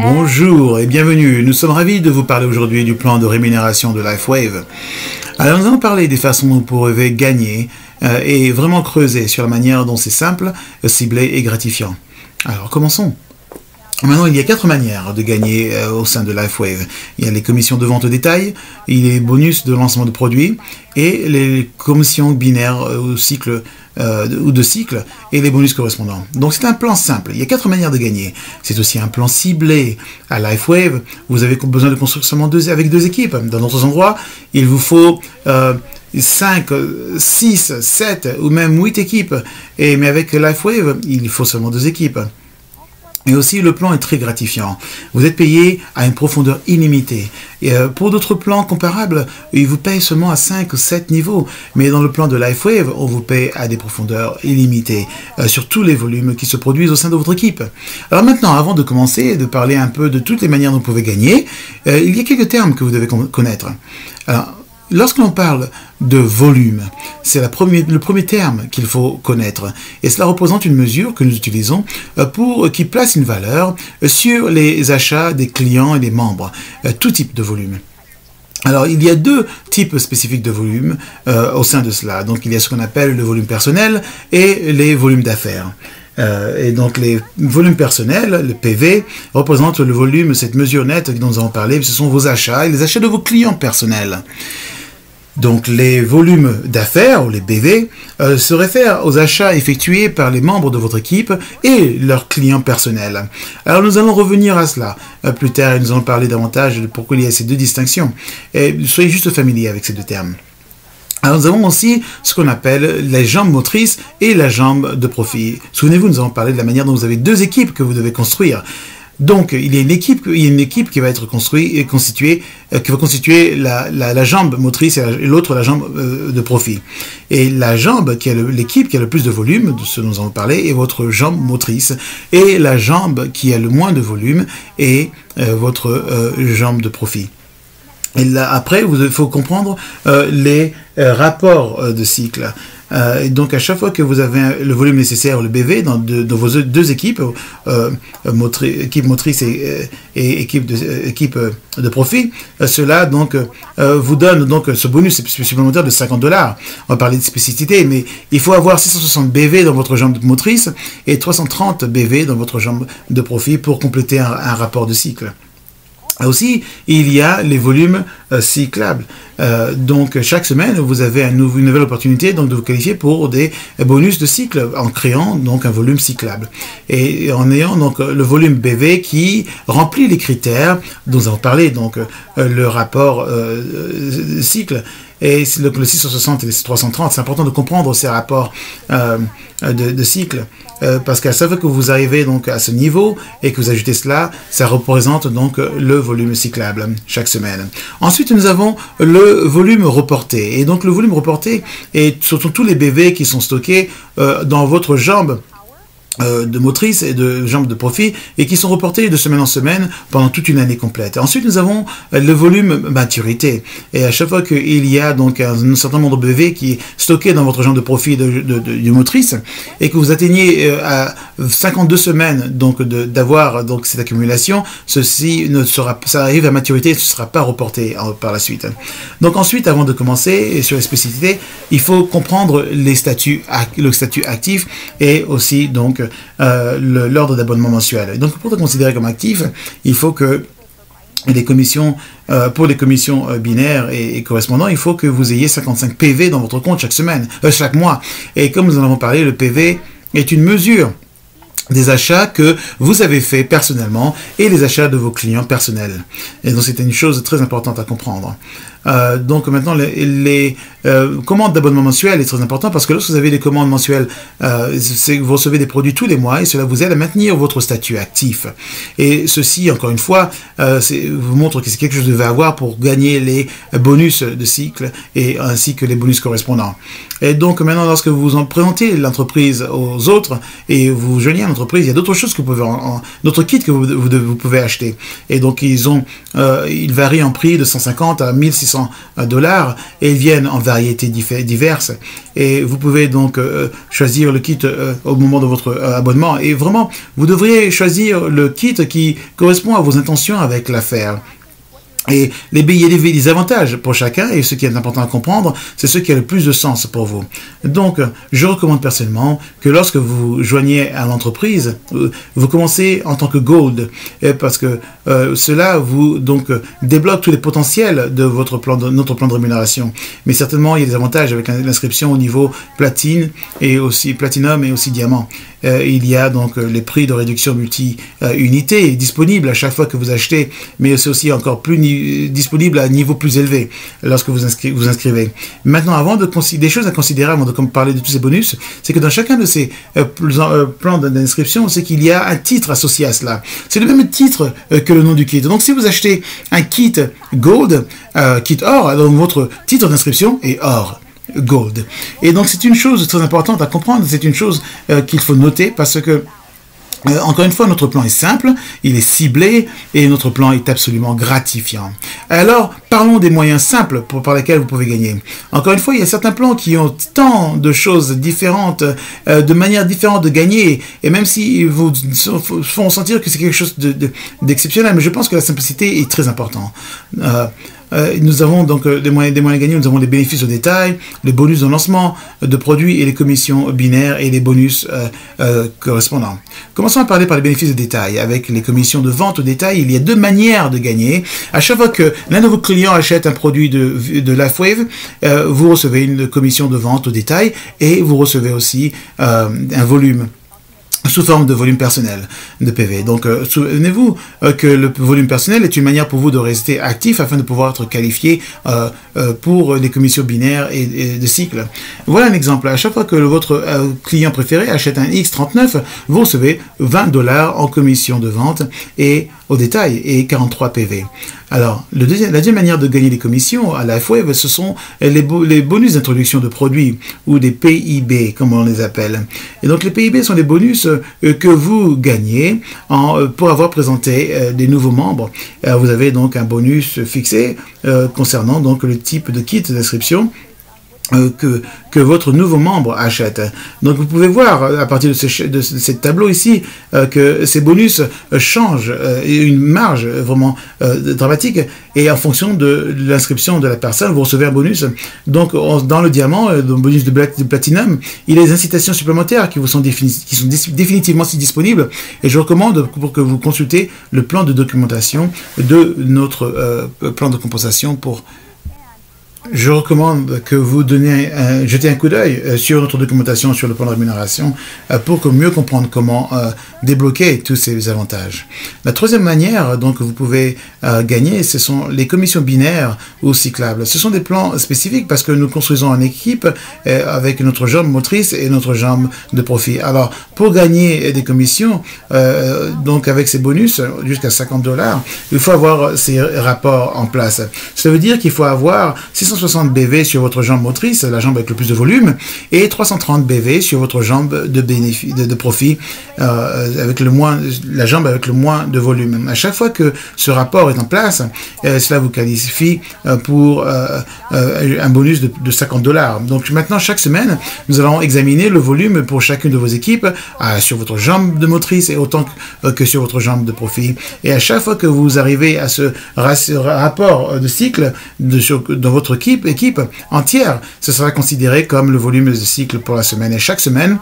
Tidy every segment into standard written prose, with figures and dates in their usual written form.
Bonjour et bienvenue. Nous sommes ravis de vous parler aujourd'hui du plan de rémunération de LifeWave. Alors nous allons parler des façons dont vous pourrez gagner et vraiment creuser sur la manière dont c'est simple, ciblé et gratifiant. Alors commençons. Maintenant, il y a 4 manières de gagner au sein de LifeWave. Il y a les commissions de vente au détail, il y a les bonus de lancement de produits et les commissions binaires au cycle ou de cycle et les bonus correspondants. Donc c'est un plan simple. Il y a 4 manières de gagner. C'est aussi un plan ciblé à LifeWave. Vous avez besoin de construire seulement avec 2 équipes. Dans d'autres endroits, il vous faut 5, 6, 7 ou même 8 équipes. Mais avec LifeWave, il faut seulement 2 équipes. Et aussi, le plan est très gratifiant. Vous êtes payé à une profondeur illimitée. Et pour d'autres plans comparables, ils vous payent seulement à 5 ou 7 niveaux. Mais dans le plan de LifeWave, on vous paye à des profondeurs illimitées sur tous les volumes qui se produisent au sein de votre équipe. Alors maintenant, avant de commencer, de parler un peu de toutes les manières dont vous pouvez gagner, il y a quelques termes que vous devez connaître. Alors, lorsque l'on parle de volume, c'est le premier terme qu'il faut connaître. Et cela représente une mesure que nous utilisons qui place une valeur sur les achats des clients et des membres, tout type de volume. Alors, il y a 2 types spécifiques de volume au sein de cela. Donc, il y a ce qu'on appelle le volume personnel et les volumes d'affaires. Et donc les volumes personnels, le PV, représentent le volume, cette mesure nette dont nous avons parlé, ce sont vos achats et les achats de vos clients personnels. Donc les volumes d'affaires, ou les BV, se réfèrent aux achats effectués par les membres de votre équipe et leurs clients personnels. Alors nous allons revenir à cela plus tard et nous allons parler davantage de pourquoi il y a ces 2 distinctions. Et soyez juste familiers avec ces 2 termes. Alors nous avons aussi ce qu'on appelle les jambes motrices et la jambe de profit. Souvenez-vous, nous avons parlé de la manière dont vous avez 2 équipes que vous devez construire. Donc, il y a une équipe qui va être constituée, qui va constituer la jambe motrice et l'autre la jambe de profit. Et la jambe, l'équipe qui a le plus de volume, de ce dont nous avons parlé, est votre jambe motrice. Et la jambe qui a le moins de volume est votre jambe de profit. Et là, après, il faut comprendre les rapports de cycle. Et donc, à chaque fois que vous avez le volume nécessaire, le BV, dans vos 2 équipes, équipe motrice et équipe de profit, cela donc vous donne donc ce bonus supplémentaire de $50. On va parler de spécificité, mais il faut avoir 660 BV dans votre jambe motrice et 330 BV dans votre jambe de profit pour compléter un rapport de cycle. Aussi, il y a les volumes cyclables. Donc, chaque semaine, vous avez une nouvelle opportunité donc, de vous qualifier pour des bonus de cycle en créant donc un volume cyclable. Et en ayant donc le volume BV qui remplit les critères dont nous avons parlé, donc le rapport cycle. Et le 660 et le 330, c'est important de comprendre ces rapports de cycle. Parce qu'à chaque fois que vous arrivez donc à ce niveau et que vous ajoutez cela, ça représente donc le volume cyclable chaque semaine. Ensuite, nous avons le volume reporté. Et donc le volume reporté est surtout tous les BV qui sont stockés dans votre jambe de motrice et de jambes de profit et qui sont reportés de semaine en semaine pendant toute une année complète. Ensuite, nous avons le volume maturité. Et à chaque fois qu'il y a donc un certain nombre de BV qui est stocké dans votre jambe de profit de motrice et que vous atteignez à 52 semaines donc d'avoir donc cette accumulation, ceci ne sera, ça arrive à maturité, ce ne sera pas reporté par la suite. Donc ensuite, avant de commencer sur les spécificités, il faut comprendre le statut actif et aussi donc l'ordre d'abonnement mensuel. Donc, pour te considérer comme actif, il faut que les commissions, pour les commissions binaires et correspondants, il faut que vous ayez 55 PV dans votre compte chaque mois. Et comme nous en avons parlé, le PV est une mesure des achats que vous avez fait personnellement et les achats de vos clients personnels. Et donc, c'était une chose très importante à comprendre. Donc maintenant, les commandes d'abonnement mensuel est très important parce que lorsque vous avez des commandes mensuelles, vous recevez des produits tous les mois et cela vous aide à maintenir votre statut actif. Et ceci, encore une fois, vous montre que c'est quelque chose que vous devez avoir pour gagner les bonus de cycle et ainsi que les bonus correspondants. Et donc maintenant, lorsque vous en présentez l'entreprise aux autres et vous joignez à l'entreprise, il y a d'autres choses que vous pouvez, d'autres kits que vous pouvez acheter. Et donc, ils varient en prix de 150 à 1600 $ et ils viennent en variétés diverses. Et vous pouvez donc choisir le kit au moment de votre abonnement. Et vraiment, vous devriez choisir le kit qui correspond à vos intentions avec l'affaire. Et il y a des avantages pour chacun, et ce qui est important à comprendre, c'est ce qui a le plus de sens pour vous. Donc, je recommande personnellement que lorsque vous joignez à l'entreprise, vous commencez en tant que Gold, parce que cela vous débloque tous les potentiels de notre plan de rémunération. Mais certainement, il y a des avantages avec l'inscription au niveau platine et aussi platinum et aussi diamant. Il y a donc les prix de réduction multi-unités disponibles à chaque fois que vous achetez, mais c'est aussi encore plus disponible à un niveau plus élevé lorsque vous inscrivez. Maintenant, des choses à considérer avant de parler de tous ces bonus, c'est que dans chacun de ces plans d'inscription, c'est qu'il y a un titre associé à cela. C'est le même titre que le nom du kit. Donc, si vous achetez un kit Gold, kit Or, alors votre titre d'inscription est Or. Gold. Et donc, c'est une chose très importante à comprendre, c'est une chose qu'il faut noter parce que encore une fois, notre plan est simple, il est ciblé et notre plan est absolument gratifiant. Alors, parlons des moyens simples par lesquels vous pouvez gagner. Encore une fois, il y a certains plans qui ont tant de choses différentes, de manières différentes de gagner, et même s'ils vous font sentir que c'est quelque chose d'exceptionnel, mais je pense que la simplicité est très importante. Nous avons donc des moyens de gagner, nous avons les bénéfices au détail, les bonus de lancement de produits et les commissions binaires et les bonus correspondants. Commençons à parler par les bénéfices au détail. Avec les commissions de vente au détail, il y a deux manières de gagner. À chaque fois que l'un de vos clients achète un produit de LifeWave, vous recevez une commission de vente au détail et vous recevez aussi un volume sous forme de volume personnel de PV. Donc, souvenez-vous que le volume personnel est une manière pour vous de rester actif afin de pouvoir être qualifié pour les commissions binaires et de cycle. Voilà un exemple. À chaque fois que votre client préféré achète un X39, vous recevez 20 $ en commission de vente et au détail et 43 PV. Alors, la deuxième manière de gagner des commissions à LifeWave, ce sont les bonus d'introduction de produits, ou des PIB, comme on les appelle. Et donc, les PIB sont des bonus que vous gagnez pour avoir présenté des nouveaux membres. Vous avez donc un bonus fixé concernant donc le type de kit d'inscription que votre nouveau membre achète. Donc vous pouvez voir à partir de ce tableau ici que ces bonus changent une marge vraiment dramatique et en fonction de l'inscription de la personne, vous recevez un bonus. Donc dans le diamant, le bonus de platinum, il y a des incitations supplémentaires qui sont définitivement disponibles et je recommande pour que vous consultez le plan de documentation de notre plan de compensation pour... Je recommande que vous jetez un coup d'œil sur notre documentation sur le plan de rémunération pour mieux comprendre comment débloquer tous ces avantages. La troisième manière donc que vous pouvez gagner, ce sont les commissions binaires ou cyclables. Ce sont des plans spécifiques parce que nous construisons en équipe avec notre jambe motrice et notre jambe de profit. Alors, pour gagner des commissions, donc avec ces bonus jusqu'à 50 $, il faut avoir ces rapports en place. Ça veut dire qu'il faut avoir 660 BV sur votre jambe motrice, la jambe avec le plus de volume, et 330 BV sur votre jambe de profit, avec la jambe avec le moins de volume. À chaque fois que ce rapport est en place, cela vous qualifie pour un bonus de 50 $. Donc maintenant, chaque semaine, nous allons examiner le volume pour chacune de vos équipes sur votre jambe de motrice et autant que sur votre jambe de profit. Et à chaque fois que vous arrivez à ce rapport de cycle dans votre équipe entière, ce sera considéré comme le volume de cycle pour la semaine. Et chaque semaine,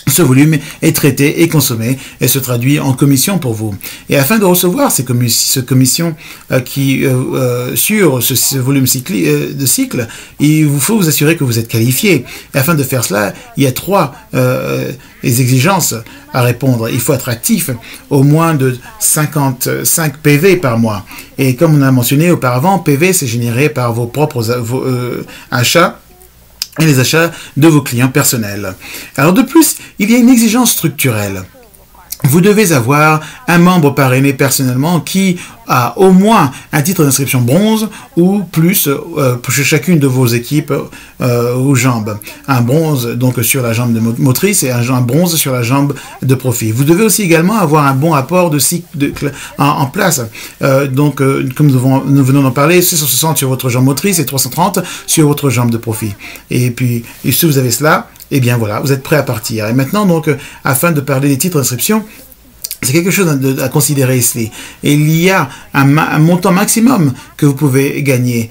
ce volume est traité et consommé et se traduit en commission pour vous. Et afin de recevoir ces commissions sur ce volume de cycle, il vous faut vous assurer que vous êtes qualifié. Et afin de faire cela, il y a trois exigences à répondre. Il faut être actif, au moins de 55 PV par mois. Et comme on a mentionné auparavant, PV c'est généré par vos propres achats et les achats de vos clients personnels. Alors de plus, il y a une exigence structurelle. Vous devez avoir un membre parrainé personnellement qui à au moins un titre d'inscription bronze ou plus pour chacune de vos équipes aux jambes. Un bronze donc sur la jambe motrice et un bronze sur la jambe de profit. Vous devez aussi également avoir un bon apport de cycle en place. Comme nous venons d'en parler, 660 sur votre jambe motrice et 330 sur votre jambe de profit. Et puis, si vous avez cela, eh bien voilà, vous êtes prêt à partir. Et maintenant, donc, afin de parler des titres d'inscription, c'est quelque chose à considérer ici. Et il y a un montant maximum que vous pouvez gagner.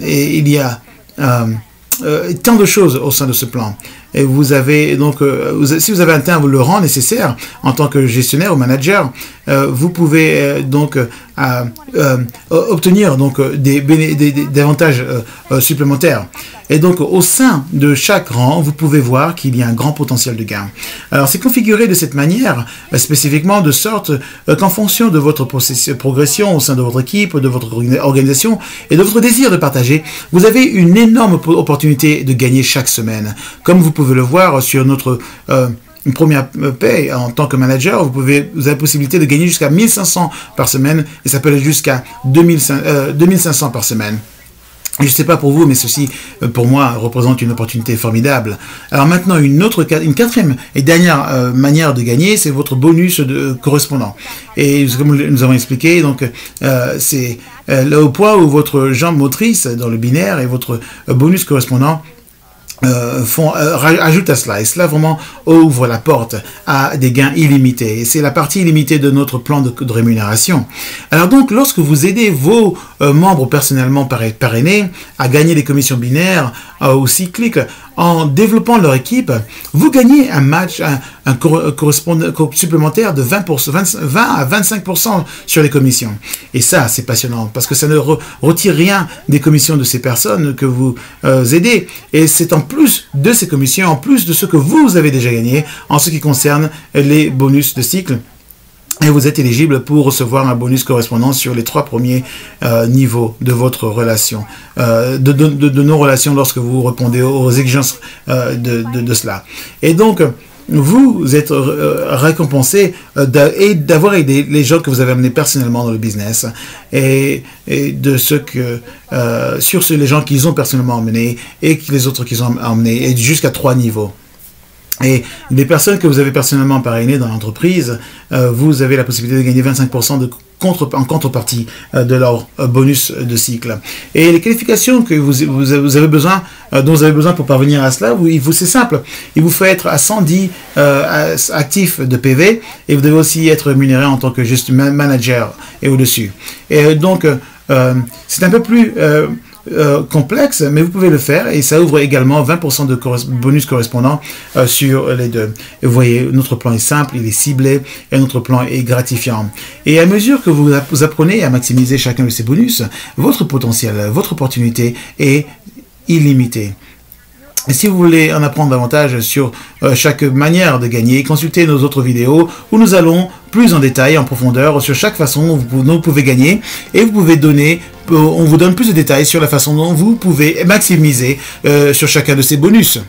Et il y a tant de choses au sein de ce plan. Et vous avez donc, si vous avez atteint le rang nécessaire en tant que gestionnaire ou manager, vous pouvez donc obtenir donc des avantages supplémentaires. Et donc, au sein de chaque rang, vous pouvez voir qu'il y a un grand potentiel de gain. Alors, c'est configuré de cette manière, spécifiquement de sorte qu'en fonction de votre progression au sein de votre équipe, de votre organisation et de votre désir de partager, vous avez une énorme opportunité de gagner chaque semaine. Comme vous pouvez le voir sur notre première paie en tant que manager, vous avez la possibilité de gagner jusqu'à 1500 par semaine et ça peut aller jusqu'à 2500 par semaine. Je ne sais pas pour vous, mais ceci, pour moi, représente une opportunité formidable. Alors maintenant, une quatrième et dernière manière de gagner, c'est votre bonus correspondant. Et comme nous avons expliqué, donc c'est au point où votre jambe motrice dans le binaire et votre bonus correspondant ajoute à cela, et cela vraiment ouvre la porte à des gains illimités. Et c'est la partie illimitée de notre plan de rémunération. Alors donc, lorsque vous aidez vos membres personnellement parrainés à gagner des commissions binaires ou cycliques en développant leur équipe, vous gagnez un correspondant supplémentaire de 20 à 25% sur les commissions. Et ça, c'est passionnant parce que ça ne retire rien des commissions de ces personnes que vous aidez. Et c'est en plus de ces commissions, en plus de ce que vous avez déjà gagné en ce qui concerne les bonus de cycle. Et vous êtes éligible pour recevoir un bonus correspondant sur les 3 premiers niveaux de votre relation, de nos relations lorsque vous répondez aux exigences de cela. Et donc, vous êtes récompensé d'avoir aidé les gens que vous avez amenés personnellement dans le business et de ce que sur les gens qu'ils ont personnellement emmenés et les autres qu'ils ont emmenés, et jusqu'à 3 niveaux. Et les personnes que vous avez personnellement parrainées dans l'entreprise, vous avez la possibilité de gagner 25% en contrepartie de leur bonus de cycle. Et les qualifications que vous avez besoin, dont vous avez besoin pour parvenir à cela, c'est simple. Il vous faut être à 110 actifs de PV et vous devez aussi être rémunéré en tant que juste manager et au-dessus. Et donc, c'est un peu plus complexe, mais vous pouvez le faire et ça ouvre également 20% de bonus correspondant sur les deux. Et vous voyez, notre plan est simple, il est ciblé et notre plan est gratifiant. Et à mesure que vous apprenez à maximiser chacun de ces bonus, votre potentiel, votre opportunité est illimitée. Et si vous voulez en apprendre davantage sur chaque manière de gagner, consultez nos autres vidéos où nous allons plus en détail, en profondeur, sur chaque façon dont vous pouvez gagner et vous pouvez on vous donne plus de détails sur la façon dont vous pouvez maximiser sur chacun de ces bonus.